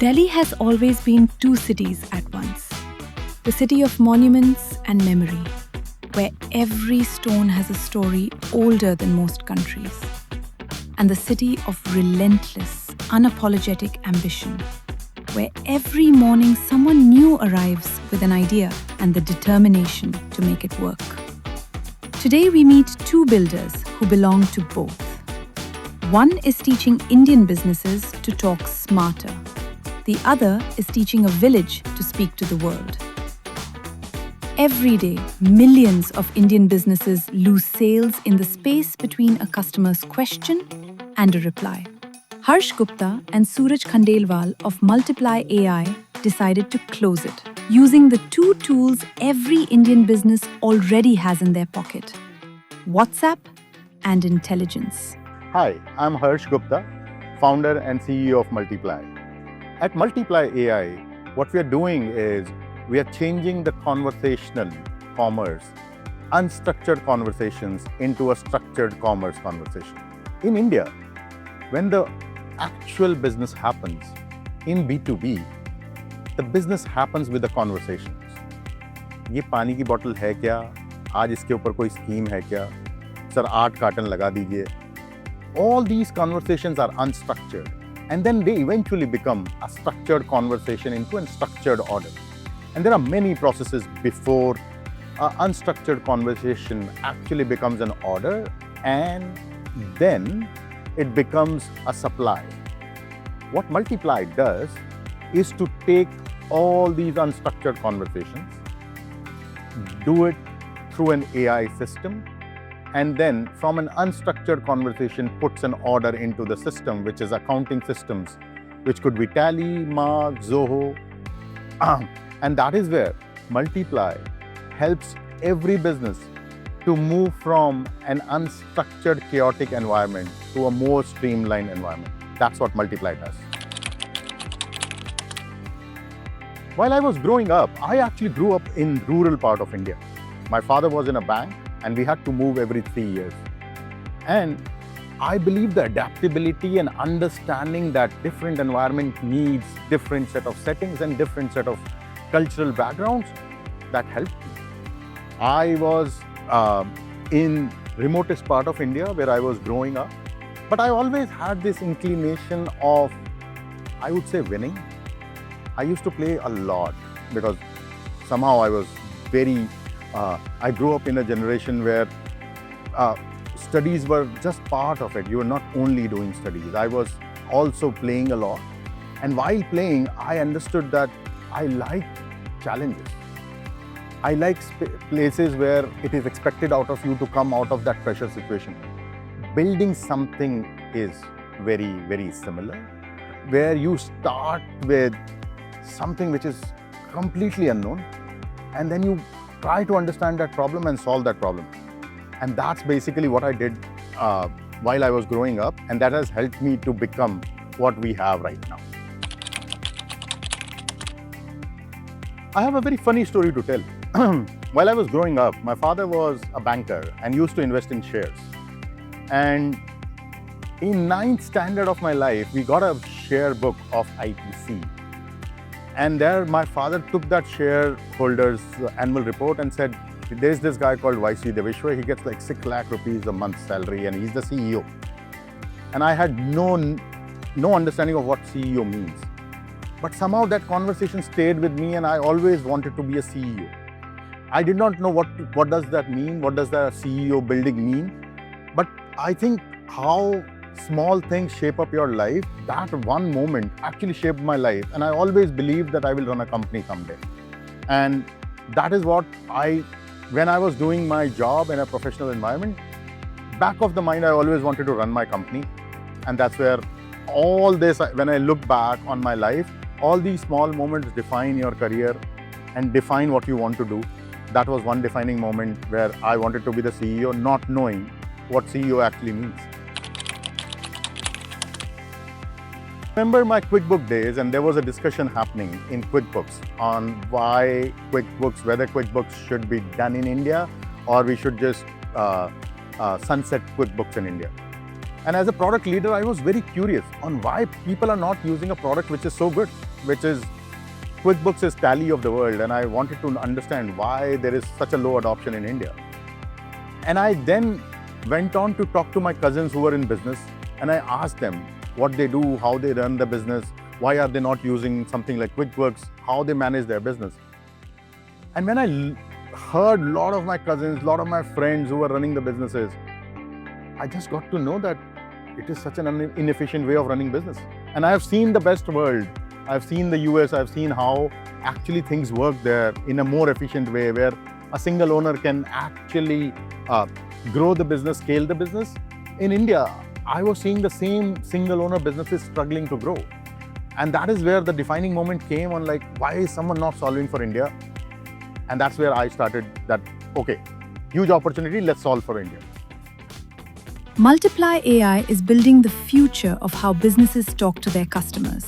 Delhi has always been two cities at once. The city of monuments and memory, where every stone has a story older than most countries. And the city of relentless, unapologetic ambition, where every morning someone new arrives with an idea and the determination to make it work. Today we meet two builders who belong to both. One is teaching Indian businesses to talk smarter. The other is teaching a village to speak to the world. Every day, millions of Indian businesses lose sales in the space between a customer's question and a reply. Harsh Gupta and Suraj Khandelwal of Multiply AI decided to close it, using the two tools every Indian business already has in their pocket: WhatsApp and intelligence. Hi, I'm Harsh Gupta, founder and CEO of Multiply. At Multiply AI, what we are doing is we are changing the conversational commerce, unstructured conversations into a structured commerce conversation. In India, when the actual business happens in B2B, the business happens with the conversations. ये पानी की bottle है क्या? आज इसके ऊपर कोई scheme है क्या? सर 8 कार्टन लगा दीजिए. All these conversations are unstructured, and then they eventually become a structured conversation into a structured order. And there are many processes before an unstructured conversation actually becomes an order, and then it becomes a supply. What Multiply does is to take all these unstructured conversations, do it through an AI system, and then from an unstructured conversation puts an order into the system, which is accounting systems, which could be Tally, Mark, Zoho. And that is where Multiply helps every business to move from an unstructured, chaotic environment to a more streamlined environment. That's what Multiply does. While I was growing up, I actually grew up in rural part of India. My father was in a bank, and we had to move every 3 years. And I believe the adaptability and understanding that different environment needs different set of settings and different set of cultural backgrounds, that helped me. I was in remotest part of India where I was growing up, but I always had this inclination of, I would say, winning. I used to play a lot because somehow I was very I grew up in a generation where studies were just part of it. You were not only doing studies. I was also playing a lot. And while playing, I understood that I like challenges. I like places where it is expected out of you to come out of that pressure situation. Building something is very, very similar, where you start with something which is completely unknown, and then you try to understand that problem and solve that problem. And that's basically what I did while I was growing up, and that has helped me to become what we have right now. I have a very funny story to tell. While I was growing up, my father was a banker and used to invest in shares. And in 9th standard of my life, we got a share book of ITC. And there my father took that shareholders annual report and said, there's this guy called YC Devishwa, he gets like 6 lakh rupees a month salary and he's the CEO. And I had no understanding of what CEO means. But somehow that conversation stayed with me, and I always wanted to be a CEO. I did not know what does that mean, what does the CEO building mean. But I think how small things shape up your life, that one moment actually shaped my life. And I always believed that I will run a company someday. And that is what when I was doing my job in a professional environment, back of the mind, I always wanted to run my company. And that's where all this, when I look back on my life, all these small moments define your career and define what you want to do. That was one defining moment where I wanted to be the CEO, not knowing what CEO actually means. Remember my QuickBooks days, and there was a discussion happening in QuickBooks on whether QuickBooks should be done in India or we should just sunset QuickBooks in India. And as a product leader, I was very curious on why people are not using a product which is so good. which is QuickBooks is tally of the world, and I wanted to understand why there is such a low adoption in India. And I then went on to talk to my cousins who were in business, and I asked them what they do, how they run the business, why are they not using something like QuickBooks, how they manage their business. And when I heard a lot of my cousins, a lot of my friends who were running the businesses, I just got to know that it is such an inefficient way of running business. And I have seen the best world. I've seen the US, I've seen how actually things work there in a more efficient way, where a single owner can actually grow the business, scale the business. In India, I was seeing the same single owner businesses struggling to grow. And that is where the defining moment came on, like, why is someone not solving for India? And that's where I started that, okay, huge opportunity, let's solve for India. Multiply AI is building the future of how businesses talk to their customers.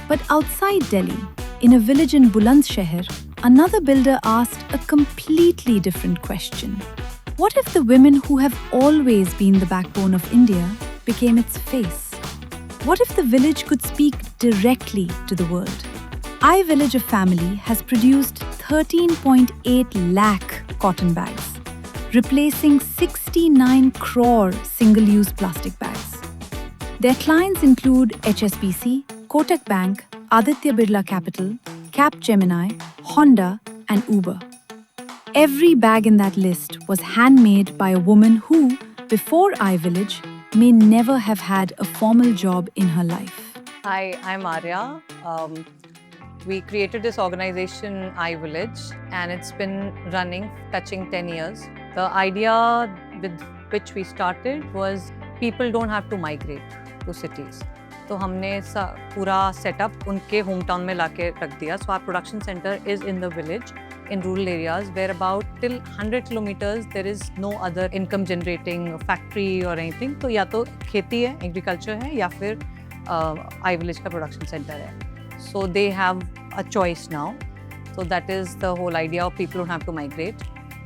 But outside Delhi, in a village in Bulandshahr, another builder asked a completely different question. What if the women who have always been the backbone of India became its face? What if the village could speak directly to the world? IVillage, a family, has produced 13.8 lakh cotton bags, replacing 69 crore single-use plastic bags. Their clients include HSBC, Kotak Bank, Aditya Birla Capital, Capgemini, Honda, and Uber. Every bag in that list was handmade by a woman who, before iVillage, may never have had a formal job in her life. Hi, I'm Arya. We created this organization, IVillage, and it's been running, touching 10 years. The idea with which we started was people don't have to migrate to cities. तो हमने पूरा setup उनके hometown में लाके रख दिया. So our production center is in the village, in rural areas, where about till 100 kilometers there is no other income generating factory or anything. तो या तो खेती है, agriculture है, या फिर iVillage का production center है. So they have a choice now. So that is the whole idea of people don't have to migrate.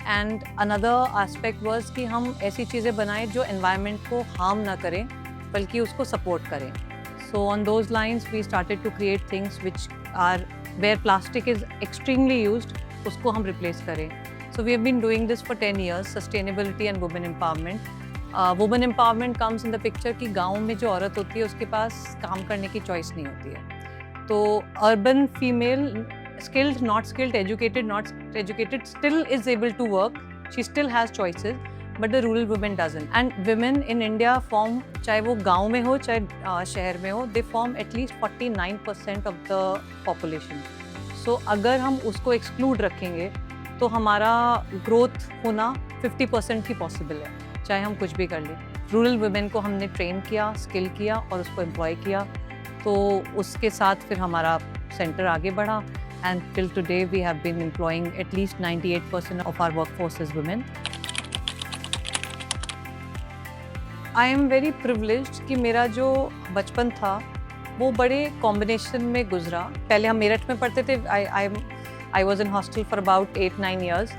And another aspect was कि हम ऐसी चीज़ें बनाएं जो environment को harm ना करें, बल्कि उसको support करें. So on those lines, we started to create things which are where plastic is extremely used, उसको हम replace करें. So we have been doing this for 10 years, sustainability and women empowerment. Women empowerment comes in the picture कि गाँव में जो औरत होती है उसके पास काम करने की choice नहीं होती है. तो urban female, skilled, not skilled, educated, not educated, still is able to work. She still has choices. But the rural women doesn't. And women in India form, चाहे वो गाँव में हो, चाहे शहर में हो, they form at least 49% of the population. So अगर हम उसको exclude रखेंगे, तो हमारा growth होना 50% ही possible है, चाहे हम कुछ भी कर लें. Rural women को हमने train किया, skill किया और उसको employ किया, तो उसके साथ फिर हमारा center आगे बढ़ा. And till today we have been employing at least 98% of our workforce is women. I am very privileged कि मेरा जो बचपन था वो बड़े कॉम्बिनेशन में गुजरा. पहले हम मेरठ में पढ़ते थे. I was in hostel for about 9 years,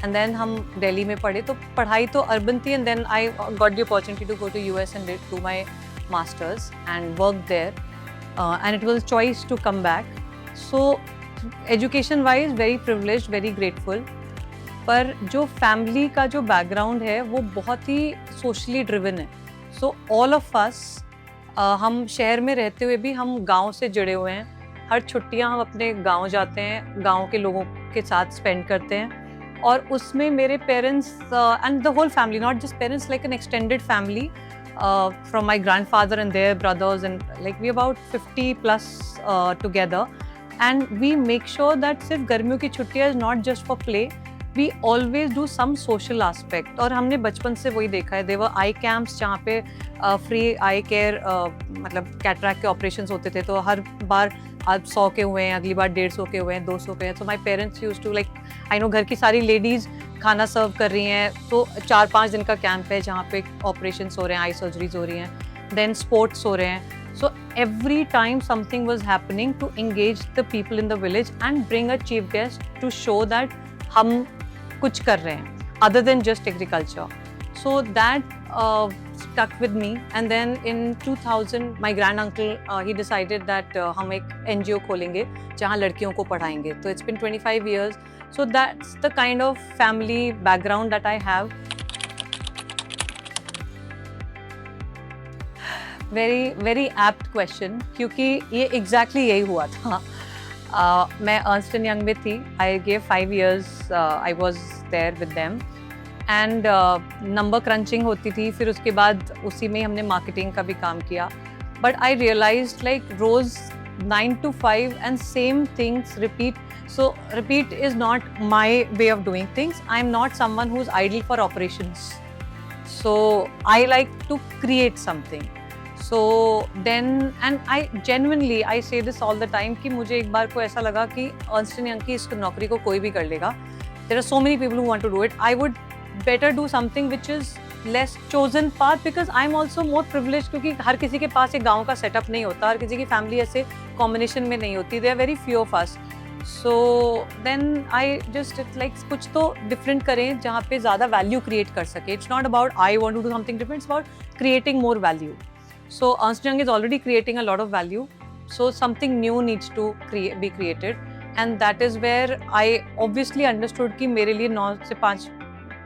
and then हम दिल्ली में पढ़े. तो पढ़ाई तो अर्बन थी, and then I got the opportunity to go to US and do my masters and work there, and it was a choice to come back. So education wise very privileged, very grateful. पर जो family का जो background है वो बहुत ही socially driven है. So all of us, हम शहर में रहते हुए भी हम गांव से जुड़े हुए हैं. हर छुट्टियां हम अपने गांव जाते हैं, गांव के लोगों के साथ स्पेंड करते हैं. और उसमें मेरे parents and the whole family, not just parents, like an extended family from my grandfather and their brothers, and like we about 50+ together. And we make sure that सिर्फ गर्मियों की छुट्टियां is not just for play. We always do some social aspect. और हमने बचपन से वही देखा है. There were eye camps जहाँ पे free eye care, मतलब कैटरैक्ट के ऑपरेशंस होते थे. तो हर बार आज 100 के हुए हैं, अगली बार 150 के हुए हैं, 200 के हैं. So my parents used to, like, I know घर की सारी लेडीज़ खाना सर्व कर रही हैं, तो 4-5 दिन का कैंप है जहाँ पे ऑपरेशंस हो रहे हैं, आई सर्जरीज हो रही हैं, देन स्पोर्ट्स हो रहे हैं. So every time something was happening, to engage the people in the village and bring a chief guest to show that हम कुछ कर रहे हैं other than just agriculture. So that stuck with me. And then in 2000, my grand uncle he decided that हम एक NGO खोलेंगे जहाँ लड़कियों को पढ़ाएंगे. So it's been 25 years. So that's the kind of family background that I have. Very apt question क्योंकि ये exactly यही हुआ था. मैं Ernst & Young में थी. I gave 5 years. I was there with them. And number crutching होती थी. फिर उसके बाद उसी में हमने मार्केटिंग का भी काम किया. बट आई रियलाइज्ड लाइक रोज 9 to 5 and same things repeat. So repeat is not my way of doing things. I am not someone who is idle for operations. So I like to create something. So then and I genuinely I say this all the time कि मुझे एक बार को ऐसा लगा कि Ernst and young की इस नौकरी को कोई भी कर लेगा. There are so many people who want to do it. I would better do something which is less chosen path because I'm also more privileged क्योंकि हर किसी के पास एक गाँव का सेटअप नहीं होता. हर किसी की फैमिली ऐसे कॉम्बिनेशन में नहीं होती. There are very few of us. So then I just like कुछ तो डिफरेंट करें जहाँ पे ज़्यादा वैल्यू क्रिएट कर सके. It's not about I want to do something different. It's about creating more value. So Ernst & Young is already creating a lot of value. So something new needs to be created. And that is where I obviously understood कि मेरे लिए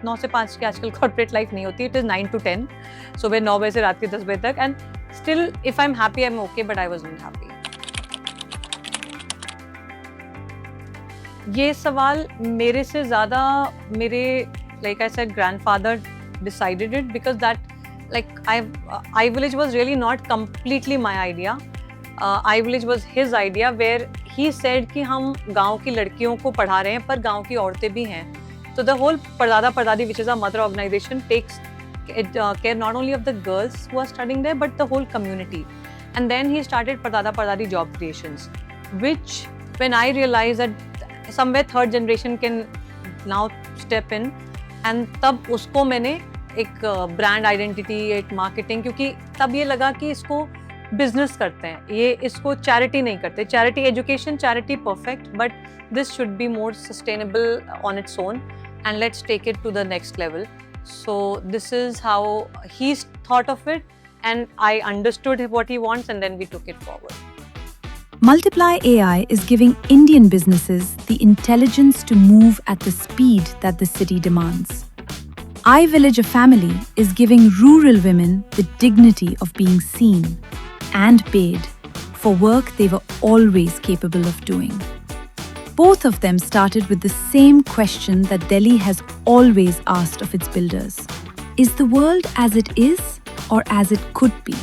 9 से 5 की आजकल corporate life नहीं होती. It is 9 to 10. सुबह 9 बजे से रात के 10 बजे तक. And still if I am happy I am okay but I was not happy. ये सवाल मेरे से ज़्यादा मेरे like I said grandfather decided it because that like IVillage was really not completely my idea. IVillage was his idea where he said कि हम गाँव की लड़कियों को पढ़ा रहे हैं पर गाँव की औरतें भी हैं. So the whole Pardada Pardadi, which is our mother organization, takes care not only of the girls who are studying there, but the whole community. And then he started Pardada Pardadi job creations, which when I realized that somewhere third generation can now step in, and तब उसको मैंने एक brand identity, एक marketing, क्योंकि तब ये लगा कि इसको business करते हैं, ये इसको charity नहीं करते. Charity education, charity perfect, but this should be more sustainable on its own. And let's take it to the next level. So this is how he thought of it, and I understood what he wants, and then we took it forward. Multiply AI is giving Indian businesses the intelligence to move at the speed that the city demands. IVillage, a family, is giving rural women the dignity of being seen and paid for work they were always capable of doing. Both of them started with the same question that Delhi has always asked of its builders. Is the world as it is or as it could be?